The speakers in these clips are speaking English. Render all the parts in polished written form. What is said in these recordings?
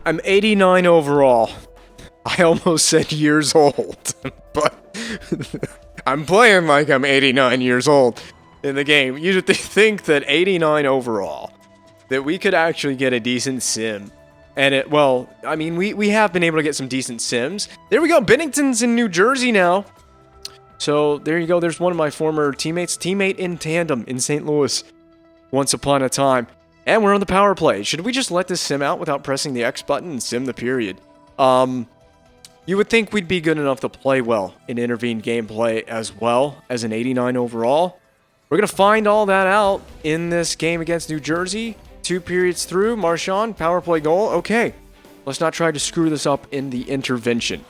I'm 89 overall. I almost said years old, but I'm playing like I'm 89 years old in the game. You'd think that 89 overall, that we could actually get a decent sim. And well, I mean, we have been able to get some decent sims. There we go, Bennington's in New Jersey now. So there you go, there's one of my former teammate in tandem in St. Louis once upon a time. And we're on the power play. Should we just let this sim out without pressing the X button and sim the period? You would think we'd be good enough to play well in intervened gameplay as well as an 89 overall. We're going to find all that out in this game against New Jersey. 2 periods through, Marchand, power play goal. Okay, let's not try to screw this up in the intervention.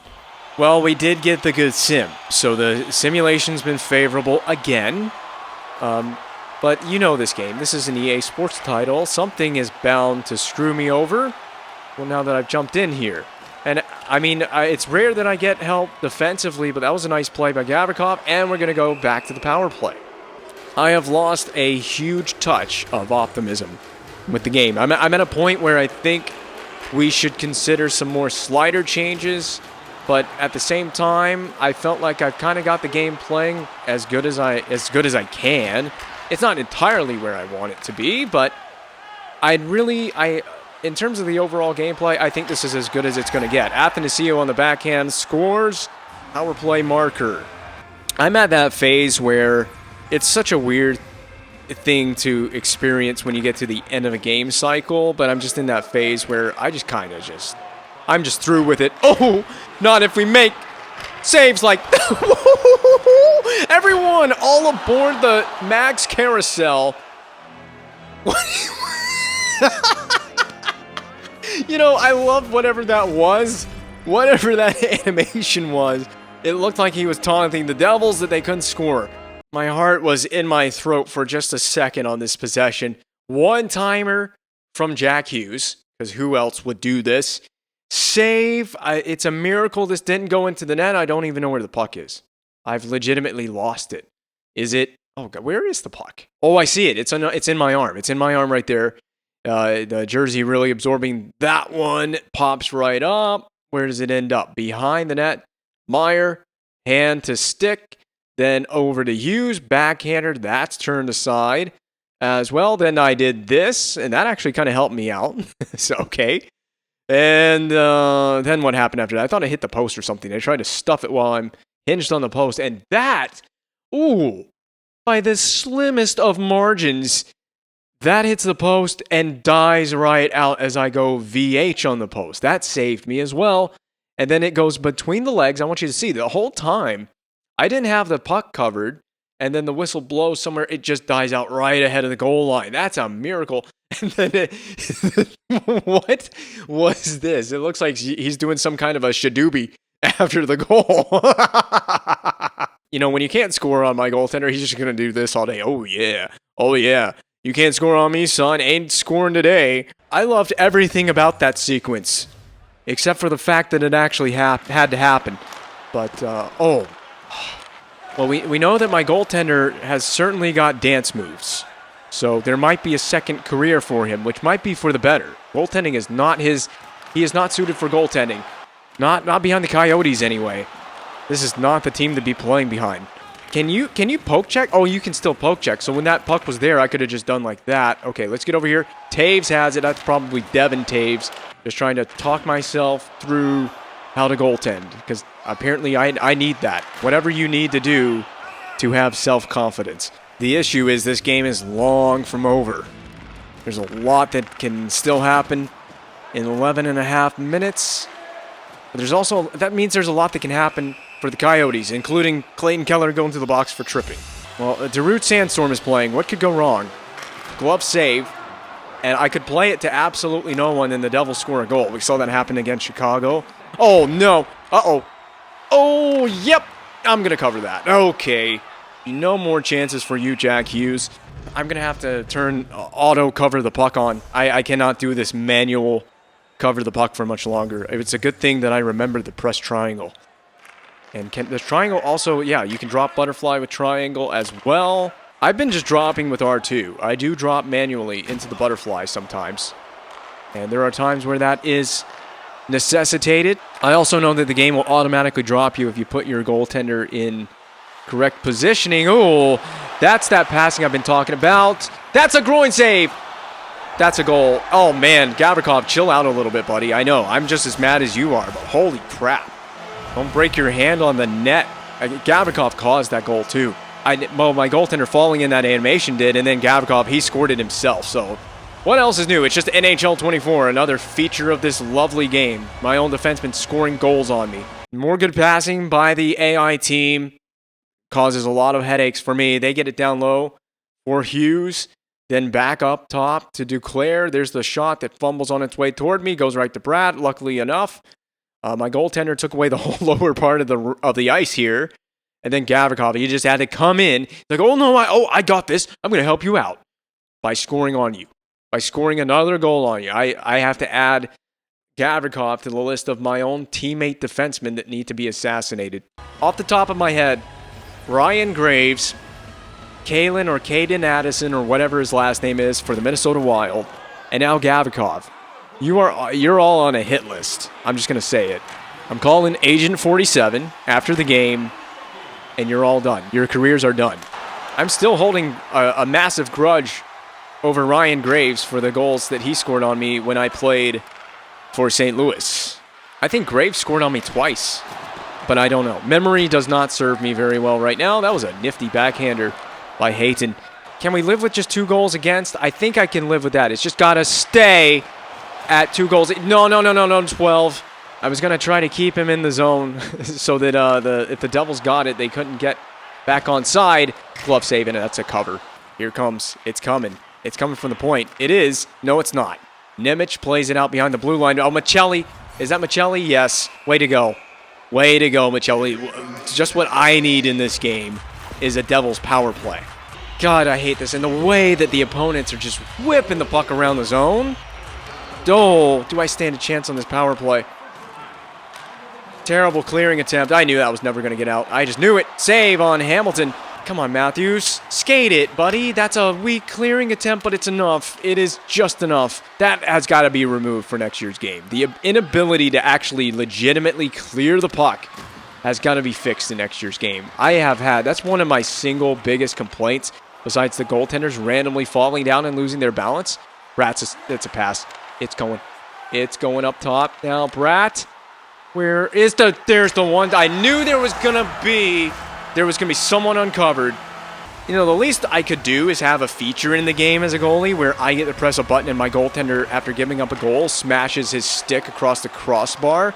Well, we did get the good sim, so the simulation's been favorable again. But you know this game. This is an EA Sports title. Something is bound to screw me over. Well, now that I've jumped in here. And, I mean, it's rare that I get help defensively, but that was a nice play by Gavrikov, and we're going to go back to the power play. I have lost a huge touch of optimism with the game. I'm at a point where I think we should consider some more slider changes, but at the same time, I felt like I've kind of got the game playing as good as I can. It's not entirely where I want it to be, but in terms of the overall gameplay, I think this is as good as it's going to get. Athanasiou on the backhand scores. Power play marker. I'm at that phase where it's such a weird thing to experience when you get to the end of a game cycle, but I'm just in that phase where I'm just through with it. Oh, not if we make saves like... Everyone, all aboard the Max Carousel. You know, I love whatever that was. Whatever that animation was. It looked like he was taunting the Devils that they couldn't score. My heart was in my throat for just a second on this possession. One-timer from Jack Hughes, because who else would do this? Save. It's a miracle this didn't go into the net. I don't even know where the puck is. I've legitimately lost it. Is it? Oh, God, where is the puck? Oh, I see it. It's in my arm. It's in my arm right there. The jersey really absorbing that one. Pops right up. Where does it end up? Behind the net. Meyer, hand to stick. Then over to Hughes, backhander. That's turned aside as well. Then I did this, and that actually kind of helped me out. So, okay. And then what happened after that? I thought I hit the post or something. I tried to stuff it while I'm hinged on the post. And that, ooh, by the slimmest of margins, that hits the post and dies right out as I go VH on the post. That saved me as well. And then it goes between the legs. I want you to see the whole time I didn't have the puck covered, and then the whistle blows somewhere. It just dies out right ahead of the goal line. That's a miracle. And then what was this? It looks like he's doing some kind of a shadoobie after the goal. You know, when you can't score on my goaltender, he's just going to do this all day. Oh, yeah. Oh, yeah. You can't score on me, son. Ain't scoring today. I loved everything about that sequence, except for the fact that it actually had to happen. But, oh. Well, we know that my goaltender has certainly got dance moves. So there might be a second career for him, which might be for the better. Goaltending is not his... He is not suited for goaltending. Not behind the Coyotes, anyway. This is not the team to be playing behind. Can you poke check? Oh, you can still poke check. So when that puck was there, I could have just done like that. Okay, let's get over here. Taves has it. That's probably Devin Taves. Just trying to talk myself through how to goaltend, because apparently I need that. Whatever you need to do to have self-confidence. The issue is this game is long from over. There's a lot that can still happen in 11 and a half minutes. But there's also, that means there's a lot that can happen for the Coyotes, including Clayton Keller going to the box for tripping. Well, Darude Sandstorm is playing. What could go wrong? Glove save. And I could play it to absolutely no one and the Devils score a goal. We saw that happen against Chicago. Oh, no. Uh-oh. Oh, yep. I'm going to cover that. Okay. No more chances for you, Jack Hughes. I'm going to have to turn auto cover the puck on. I cannot do this manual cover the puck for much longer. It's a good thing that I remember the press triangle. And the triangle also, yeah, you can drop butterfly with triangle as well. I've been just dropping with R2. I do drop manually into the butterfly sometimes. And there are times where that is necessitated. I also know that the game will automatically drop you if you put your goaltender in correct positioning. Oh, that's that passing I've been talking about. That's a groin save. That's a goal. Oh, man, Gavrikov, chill out a little bit, buddy. I know, I'm just as mad as you are, but holy crap. Don't break your hand on the net. Gavrikov caused that goal, too. Well, my goaltender falling in that animation did, and then Gavrikov, he scored it himself. So what else is new? It's just NHL 24, another feature of this lovely game. My own defenseman scoring goals on me. More good passing by the AI team causes a lot of headaches for me. They get it down low for Hughes, then back up top to Duclair. There's the shot that fumbles on its way toward me, goes right to Brad, luckily enough. My goaltender took away the whole lower part of the ice here. And then Gavrikov, he just had to come in. Like, oh no, I got this. I'm going to help you out by scoring on you. By scoring another goal on you. I have to add Gavrikov to the list of my own teammate defensemen that need to be assassinated. Off the top of my head, Ryan Graves, Kalen or Caden Addison or whatever his last name is for the Minnesota Wild, and now Gavrikov. You're all on a hit list. I'm just going to say it. I'm calling Agent 47 after the game, and you're all done. Your careers are done. I'm still holding a massive grudge over Ryan Graves for the goals that he scored on me when I played for St. Louis. I think Graves scored on me twice, but I don't know. Memory does not serve me very well right now. That was a nifty backhander by Hayton. Can we live with just 2 goals against? I think I can live with that. It's just got to stay at 2 goals. No, 12. I was going to try to keep him in the zone so that if the Devils got it, they couldn't get back on side. Glove save, and that's a cover. Here comes. It's coming. It's coming from the point. It is. No, it's not. Nemec plays it out behind the blue line. Oh, Michelli. Is that Michelli? Yes. Way to go. Way to go, Michelli. Just what I need in this game is a Devils power play. God, I hate this. And the way that the opponents are just whipping the puck around the zone. Oh, do I stand a chance on this power play? Terrible clearing attempt. I knew that was never going to get out. I just knew it. Save on Hamilton. Come on, Matthews. Skate it, buddy. That's a weak clearing attempt, but it's enough. It is just enough. That has got to be removed for next year's game. The inability to actually legitimately clear the puck has got to be fixed in next year's game. That's one of my single biggest complaints, besides the goaltenders randomly falling down and losing their balance. It's a pass. It's going up top. Now, Bratt. There's the one. I knew there was gonna be someone uncovered. You know, the least I could do is have a feature in the game as a goalie where I get to press a button and my goaltender, after giving up a goal, smashes his stick across the crossbar.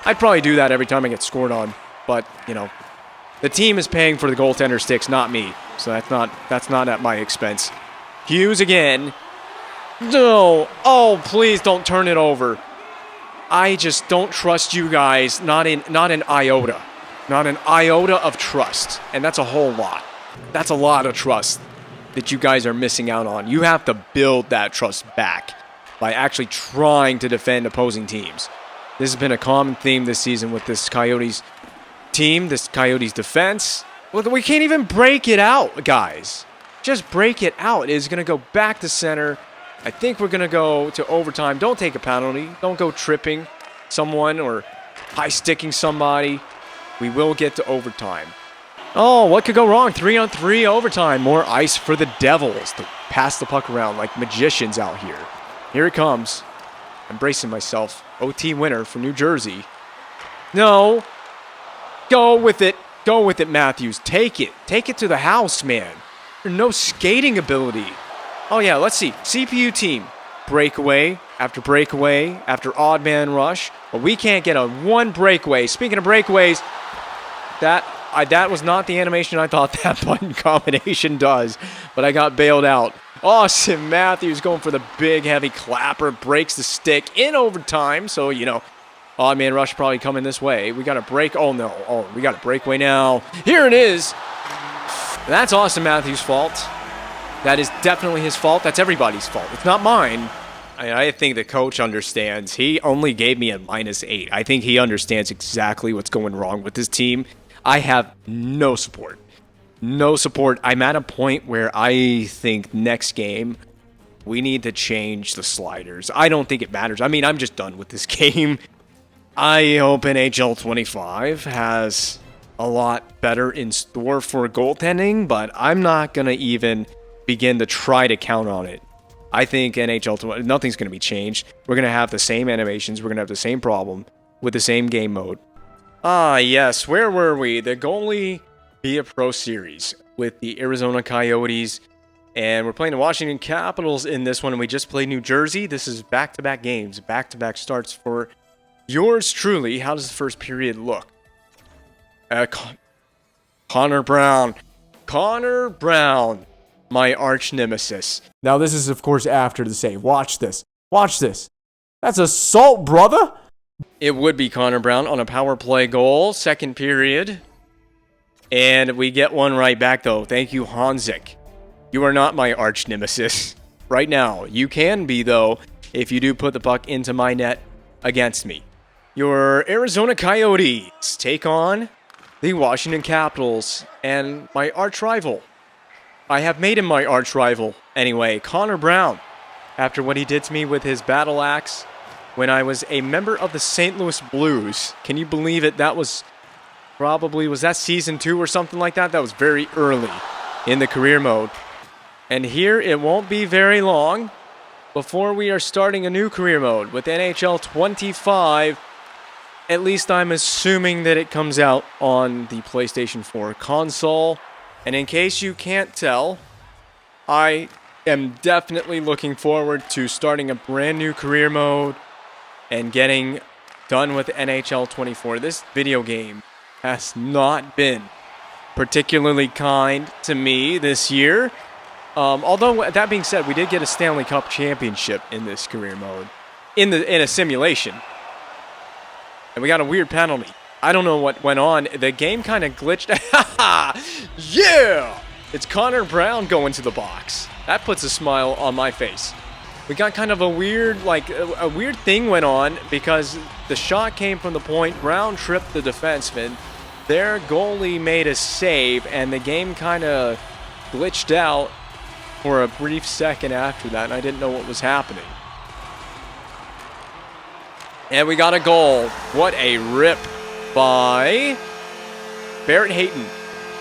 I'd probably do that every time I get scored on, but you know, the team is paying for the goaltender sticks, not me. So that's not at my expense. Hughes again. No. Oh, please don't turn it over. I just don't trust you guys, not an iota. Not an iota of trust. And that's a whole lot. That's a lot of trust that you guys are missing out on. You have to build that trust back by actually trying to defend opposing teams. This has been a common theme this season with this Coyotes team, this Coyotes defense. Look, we can't even break it out, guys. Just break it out. It is going to go back to center. I think we're going to go to overtime. Don't take a penalty. Don't go tripping someone or high-sticking somebody. We will get to overtime. Oh, what could go wrong? 3-on-3 overtime. More ice for the Devils to pass the puck around like magicians out here. Here it comes. I'm bracing myself. OT winner for New Jersey. No. Go with it. Go with it, Matthews. Take it. Take it to the house, man. There's no skating ability. Oh, yeah, let's see. CPU team. Breakaway after odd man rush. But we can't get a one breakaway. Speaking of breakaways, that was not the animation I thought that button combination does. But I got bailed out. Austin Matthews going for the big, heavy clapper. Breaks the stick in overtime. So, you know, odd man rush probably coming this way. We got a break. Oh, no. Oh, we got a breakaway now. Here it is. That's Austin Matthews' fault. That is definitely his fault. That's everybody's fault. It's not mine. I think the coach understands. He only gave me a -8. I think he understands exactly what's going wrong with this team. I have no support. No support. I'm at a point where I think next game we need to change the sliders. I don't think it matters. I mean, I'm just done with this game. I hope NHL 25 has a lot better in store for goaltending, but I'm not going to even begin to try to count on it. I think NHL 20, nothing's going to be changed. We're going to have the same animations. We're going to have the same problem with the same game mode. Ah, yes. Where were we? The Goalie Be a Pro Series with the Arizona Coyotes. And we're playing the Washington Capitals in this one. And we just played New Jersey. This is back-to-back games. Back-to-back starts for yours truly. How does the first period look? Connor Brown. Connor Brown. My arch nemesis. Now this is, of course, after the save. Watch this. Watch this. That's assault, brother. It would be Connor Brown on a power play goal. Second period. And we get one right back, though. Thank you, Hanzik. You are not my arch nemesis right now. You can be, though, if you do put the puck into my net against me. Your Arizona Coyotes take on the Washington Capitals and my arch rival. I have made him my arch rival. Anyway, Connor Brown, after what he did to me with his battle axe when I was a member of the St. Louis Blues. Can you believe it? That was probably, was that season 2 or something like that? That was very early in the career mode. And here it won't be very long before we are starting a new career mode with NHL 25. At least I'm assuming that it comes out on the PlayStation 4 console. And in case you can't tell, I am definitely looking forward to starting a brand new career mode and getting done with NHL 24. This video game has not been particularly kind to me this year. Although, that being said, we did get a Stanley Cup championship in this career mode, in a simulation. And we got a weird penalty. I don't know what went on. The game kind of glitched. Yeah! It's Connor Brown going to the box. That puts a smile on my face. We got kind of a weird, a weird thing went on because the shot came from the point. Brown tripped the defenseman. Their goalie made a save, and the game kind of glitched out for a brief second after that, and I didn't know what was happening. And we got a goal. What a rip by Barrett Hayton.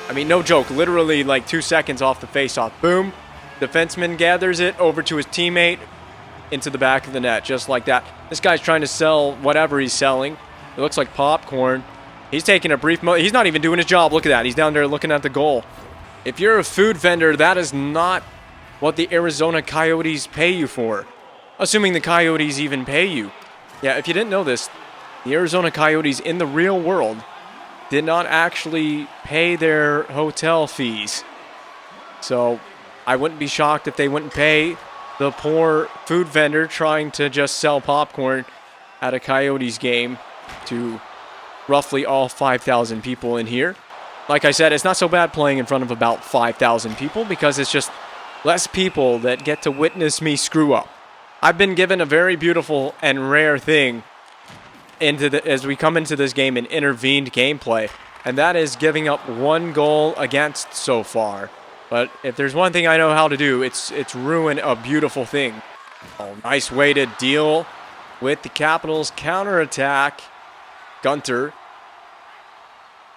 I mean, no joke. Literally like 2 seconds off the faceoff. Boom. Defenseman gathers it over to his teammate into the back of the net, just like that. This guy's trying to sell whatever he's selling. It looks like popcorn. He's taking a brief moment. He's not even doing his job. Look at that. He's down there looking at the goal. If you're a food vendor, that is not what the Arizona Coyotes pay you for. Assuming the Coyotes even pay you. Yeah, if you didn't know this, the Arizona Coyotes in the real world did not actually pay their hotel fees. So I wouldn't be shocked if they wouldn't pay the poor food vendor trying to just sell popcorn at a Coyotes game to roughly all 5,000 people in here. Like I said, it's not so bad playing in front of about 5,000 people because it's just less people that get to witness me screw up. I've been given a very beautiful and rare thing as we come into this game in intervened gameplay, and that is giving up 1 goal against so far. But if there's one thing I know how to do, it's ruin a beautiful thing. Oh, nice way to deal with the Capitals' counterattack. Gunter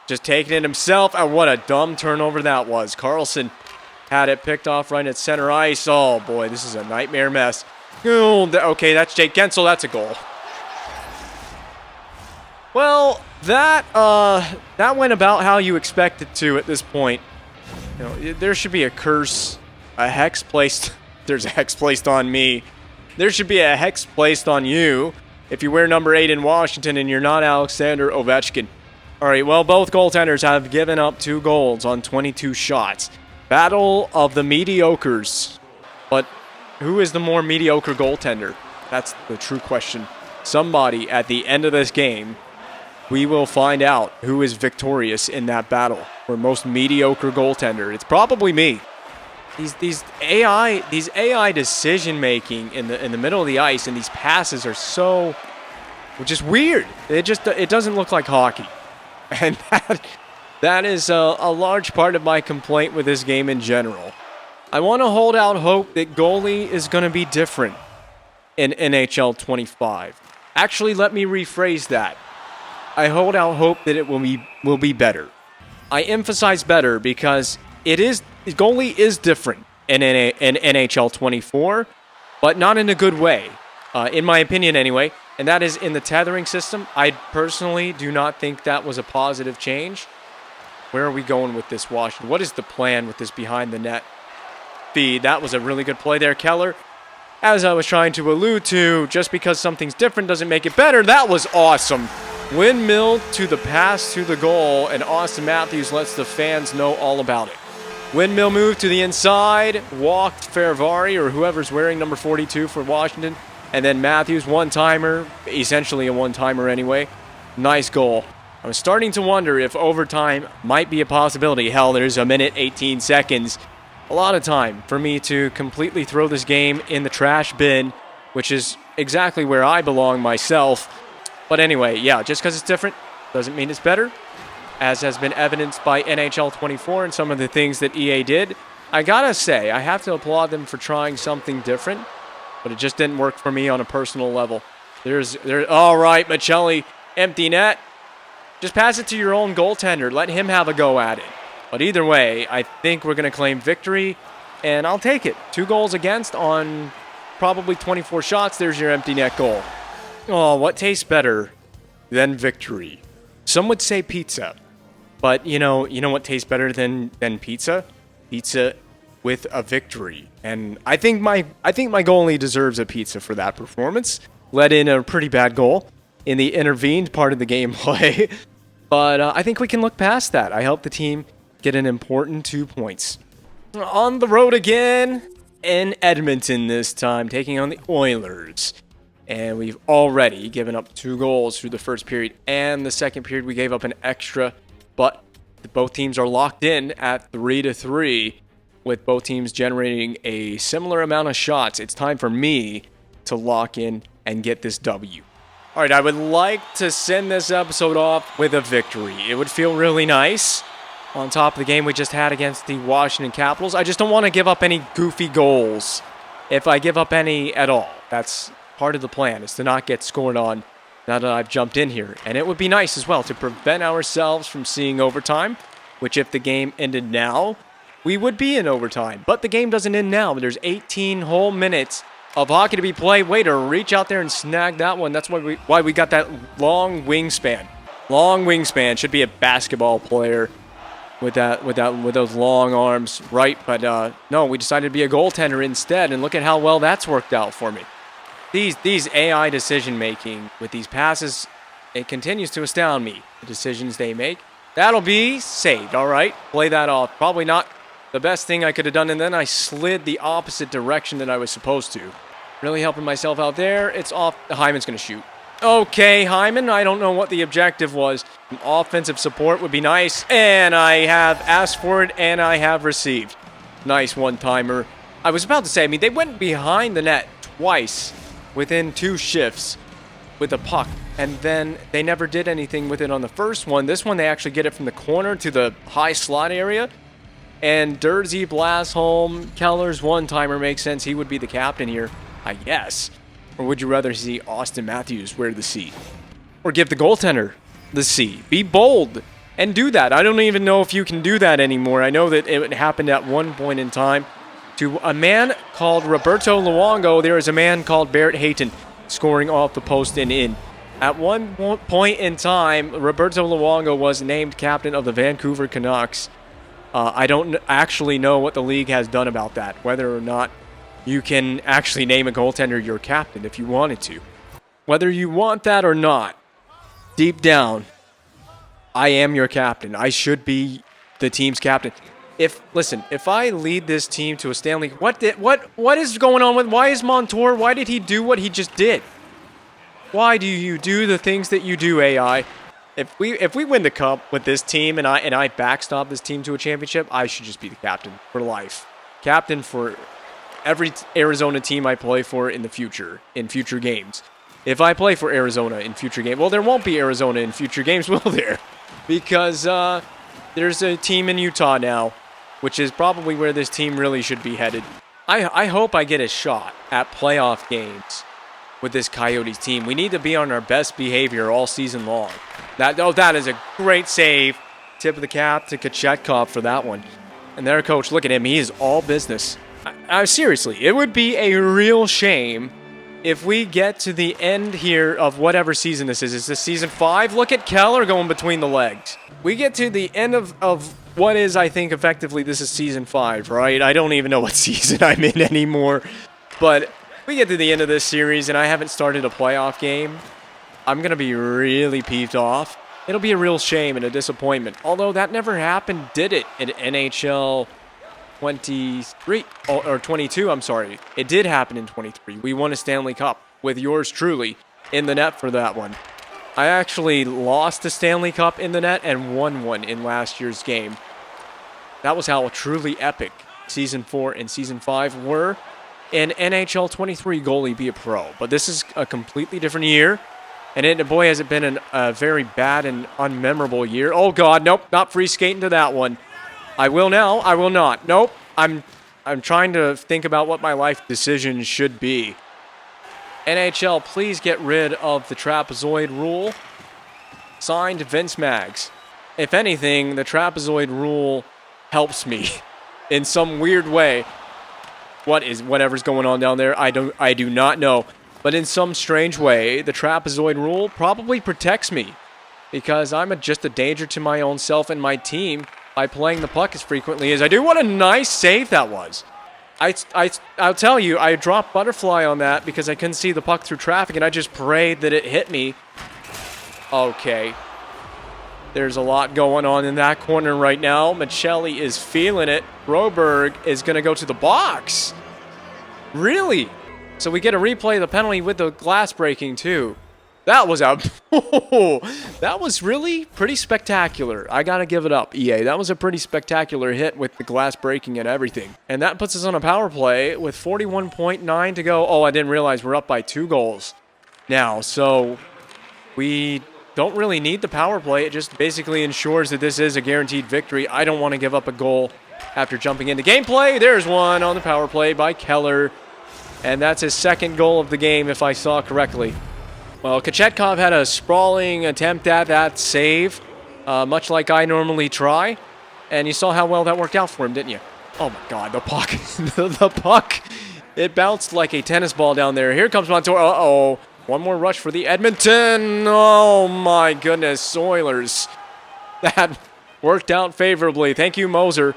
just taking it himself, and what a dumb turnover that was. Carlson had it picked off right at center ice. Oh boy, this is a nightmare mess. Oh, okay, that's Jake Gensel. That's a goal. Well, that went about how you expect it to at this point. You know, there should be a curse, a hex placed. There's a hex placed on me. There should be a hex placed on you if you wear number 8 in Washington and you're not Alexander Ovechkin. All right, well, both goaltenders have given up 2 goals on 22 shots. Battle of the mediocres. But who is the more mediocre goaltender? That's the true question. Somebody at the end of this game, we will find out who is victorious in that battle for most mediocre goaltender. It's probably me. These AI decision making in the middle of the ice and these passes are so just weird. It doesn't look like hockey, and that is a large part of my complaint with this game in general. I want to hold out hope that goalie is going to be different in NHL 25. Actually, let me rephrase that. I hold out hope that it will be better. I emphasize better because goalie is different in NHL 24, but not in a good way, in my opinion anyway. And that is in the tethering system. I personally do not think that was a positive change. Where are we going with this, Washington? What is the plan with this behind the net feed? That was a really good play there, Keller. As I was trying to allude to, just because something's different doesn't make it better. That was awesome. Windmill to the pass to the goal, and Austin Matthews lets the fans know all about it. Windmill move to the inside, walked Ferravari, or whoever's wearing number 42 for Washington, and then Matthews, one-timer, essentially a one-timer anyway. Nice goal. I was starting to wonder if overtime might be a possibility. Hell, there's a minute, 18 seconds. A lot of time for me to completely throw this game in the trash bin, which is exactly where I belong myself. But anyway, yeah, just because it's different doesn't mean it's better, as has been evidenced by NHL 24 and some of the things that EA did. I gotta say, I have to applaud them for trying something different, but it just didn't work for me on a personal level. All right, Michelli, empty net. Just pass it to your own goaltender. Let him have a go at it. But either way, I think we're going to claim victory, and I'll take it. 2 goals against on probably 24 shots. There's your empty net goal. Oh, what tastes better than victory? Some would say pizza. But you know what tastes better than pizza? Pizza with a victory. And I think my goalie deserves a pizza for that performance. Let in a pretty bad goal in the intervened part of the gameplay. But I think we can look past that. I hope the team get an important 2 points. On the road again in Edmonton this time, taking on the Oilers. And we've already given up 2 goals through the first period and the second period. We gave up an extra, but both teams are locked in at 3-3, with both teams generating a similar amount of shots. It's time for me to lock in and get this W. All right, I would like to send this episode off with a victory. It would feel really nice on top of the game we just had against the Washington Capitals. I just don't want to give up any goofy goals, if I give up any at all. That's part of the plan, is to not get scored on now that I've jumped in here. And it would be nice as well to prevent ourselves from seeing overtime, which if the game ended now, we would be in overtime. But the game doesn't end now. There's 18 whole minutes of hockey to be played. Way to reach out there and snag that one. That's why we got that long wingspan. Long wingspan. Should be a basketball player with those long arms, right? But no, we decided to be a goaltender instead, and look at how well that's worked out for me. These AI decision making with these passes, it continues to astound me. The decisions they make. That'll be saved. All right, play that off. Probably not the best thing I could have done, and then I slid the opposite direction that I was supposed to. Really helping myself out there. It's off. Hyman's going to shoot. Okay, Hyman, I don't know what the objective was. Some offensive support would be nice, and I have asked for it, and I have received. Nice one-timer. I was about to say, they went behind the net twice within 2 shifts with a puck, and then they never did anything with it on the first one. This one, they actually get it from the corner to the high slot area. And Dursey blasts home. Keller's one-timer makes sense. He would be the captain here, I guess. Or would you rather see Austin Matthews wear the C? Or give the goaltender the C? Be bold and do that. I don't even know if you can do that anymore. I know that it happened at one point in time to a man called Roberto Luongo. There is a man called Barrett Hayton scoring off the post and in. At one point in time, Roberto Luongo was named captain of the Vancouver Canucks. I don't actually know what the league has done about that, whether or not you can actually name a goaltender your captain if you wanted to. Whether you want that or not, deep down, I am your captain. I should be the team's captain. If I lead this team to a Stanley, what is going on with? Why is Montour? Why did he do what he just did? Why do you do the things that you do, AI? If we win the cup with this team and I backstop this team to a championship, I should just be the captain for life. Captain for every Arizona team I play for in the future, in future games. If I play for Arizona in future games, well, there won't be Arizona in future games, will there? Because there's a team in Utah now, which is probably where this team really should be headed. I hope I get a shot at playoff games with this Coyotes team. We need to be on our best behavior all season long. That is a great save. Tip of the cap to Kochetkov for that one. And there, coach, look at him. He is all business. Seriously, it would be a real shame if we get to the end here of whatever season this is. Is this season 5? Look at Keller going between the legs. We get to the end of what is, I think, effectively, this is season 5, right? I don't even know what season I'm in anymore. But we get to the end of this series and I haven't started a playoff game. I'm going to be really peeved off. It'll be a real shame and a disappointment. Although that never happened, did it, in NHL 23, or 22, I'm sorry. It did happen in 23. We won a Stanley Cup with yours truly in the net for that one. I actually lost the Stanley Cup in the net and won one in last year's game. That was how truly epic Season 4 and Season 5 were. In NHL 23, goalie be a pro. But this is a completely different year. And boy, has it been a very bad and unmemorable year. Oh, God, nope, not free skating to that one. I will now. I will not. Nope. I'm trying to think about what my life decisions should be. NHL, please get rid of the trapezoid rule. Signed, Vince Maggs. If anything, the trapezoid rule helps me in some weird way. Whatever's going on down there, I do not know. But in some strange way, the trapezoid rule probably protects me because I'm just a danger to my own self and my team by playing the puck as frequently as I do. What a nice save that was. I'll tell you, I dropped butterfly on that because I couldn't see the puck through traffic, and I just prayed that it hit me. Okay. There's a lot going on in that corner right now. Michelli is feeling it. Broberg is going to go to the box. Really? So we get a replay of the penalty with the glass breaking, too. That was that was really pretty spectacular. I gotta give it up, EA. That was a pretty spectacular hit with the glass breaking and everything. And that puts us on a power play with 41.9 to go. Oh, I didn't realize we're up by 2 goals now. So we don't really need the power play. It just basically ensures that this is a guaranteed victory. I don't want to give up a goal after jumping into gameplay. There's one on the power play by Keller. And that's his 2nd goal of the game, if I saw correctly. Well, Kochetkov had a sprawling attempt at that save, much like I normally try. And you saw how well that worked out for him, didn't you? Oh, my God, the puck. The puck. It bounced like a tennis ball down there. Here comes Montour. Uh-oh. One more rush for the Edmonton. Oh, my goodness. Oilers. That worked out favorably. Thank you, Moser.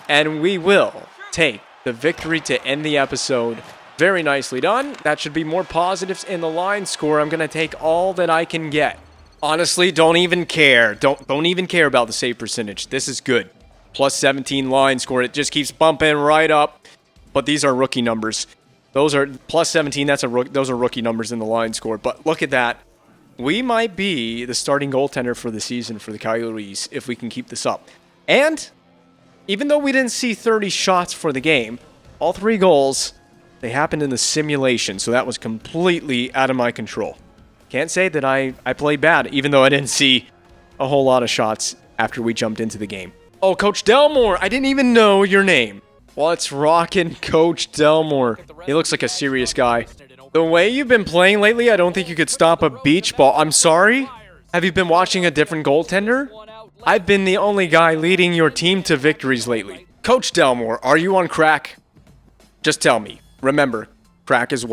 And we will take the victory to end the episode. Very nicely done. That should be more positives in the line score. I'm going to take all that I can get. Honestly, don't even care. Don't even care about the save percentage. This is good. Plus 17 line score. It just keeps bumping right up. But these are rookie numbers. Those are plus 17. Those are rookie numbers in the line score. But look at that. We might be the starting goaltender for the season for the Coyotes if we can keep this up. And even though we didn't see 30 shots for the game, all 3 goals, they happened in the simulation, so that was completely out of my control. Can't say that I played bad, even though I didn't see a whole lot of shots after we jumped into the game. Oh, Coach Delmore, I didn't even know your name. What's rockin', Coach Delmore? He looks like a serious guy. The way you've been playing lately, I don't think you could stop a beach ball. I'm sorry? Have you been watching a different goaltender? I've been the only guy leading your team to victories lately. Coach Delmore, are you on crack? Just tell me. Remember, crack is whack.